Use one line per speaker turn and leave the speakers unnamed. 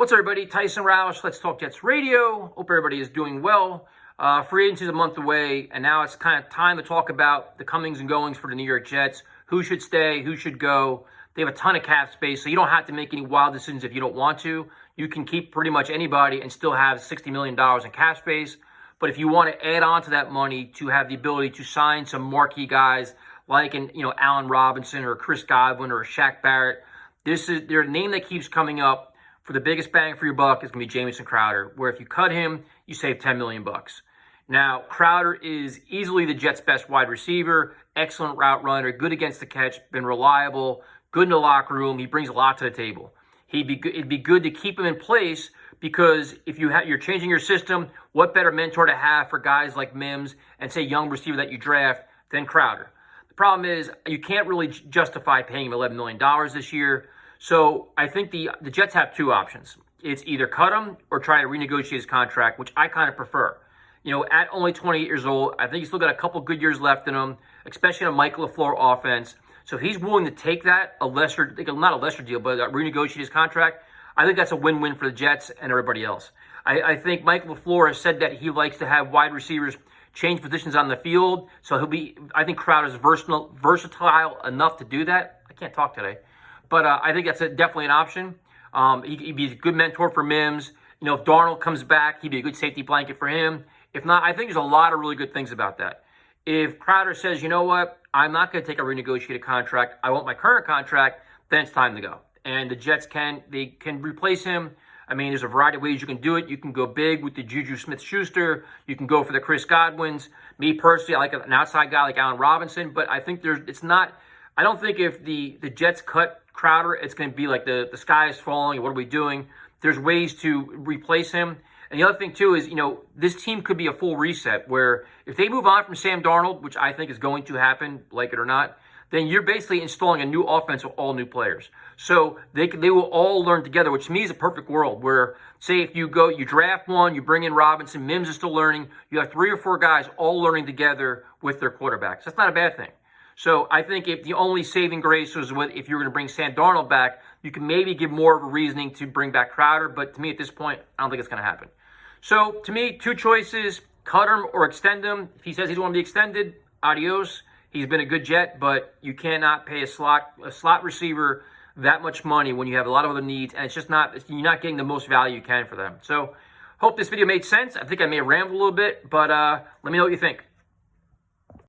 What's up, everybody? Tyson Roush, Let's Talk Jets Radio. Hope everybody is doing well. Free agency is a month away, and now it's kind of time to talk about the comings and goings for the New York Jets. Who should stay? Who should go? They have a ton of cap space, so you don't have to make any wild decisions if you don't want to. You can keep pretty much anybody and still have $60 million in cap space. But if you want to add on to that money to have the ability to sign some marquee guys like Allen Robinson or Chris Godwin or Shaq Barrett, their name that keeps coming up for the biggest bang for your buck is going to be Jamison Crowder, where if you cut him, you save $10 million. Now, Crowder is easily the Jets' best wide receiver, excellent route runner, good against the catch, been reliable, good in the locker room. He brings a lot to the table. It'd be good to keep him in place because if you're changing your system, what better mentor to have for guys like Mims and, say, young receiver that you draft than Crowder? The problem is you can't really justify paying him $11 million this year. So I think the Jets have two options. It's either cut him or try to renegotiate his contract, which I kind of prefer. At only 28 years old, I think he's still got a couple good years left in him, especially in a Mike LaFleur offense. So if he's willing to take that, not a lesser deal, but renegotiate his contract, I think that's a win-win for the Jets and everybody else. I think Mike LaFleur has said that he likes to have wide receivers change positions on the field. So I think Crowder's versatile enough to do that. I can't talk today. But I think that's definitely an option. He'd be a good mentor for Mims. If Darnold comes back, he'd be a good safety blanket for him. If not, I think there's a lot of really good things about that. If Crowder says, you know what, I'm not going to take a renegotiated contract, I want my current contract, then it's time to go. And the Jets can replace him. I mean, there's a variety of ways you can do it. You can go big with the Juju Smith-Schuster. You can go for the Chris Godwins. Me personally, I like an outside guy like Allen Robinson. But I think I don't think if the Jets cut Crowder, it's going to be like the sky is falling. What are we doing? There's ways to replace him. And the other thing, too, is, this team could be a full reset where if they move on from Sam Darnold, which I think is going to happen, like it or not, then you're basically installing a new offense with all new players. So they will all learn together, which to me is a perfect world where, say, if you draft one, you bring in Robinson, Mims is still learning, you have 3 or 4 guys all learning together with their quarterbacks. That's not a bad thing. So I think if the only saving grace was if you're going to bring Sam Darnold back, you can maybe give more of a reasoning to bring back Crowder. But to me, at this point, I don't think it's going to happen. So to me, 2 choices: cut him or extend him. If he says he doesn't want to be extended, adios. He's been a good Jet, but you cannot pay a slot receiver that much money when you have a lot of other needs, and you're not getting the most value you can for them. So hope this video made sense. I think I may have rambled a little bit, but let me know what you think.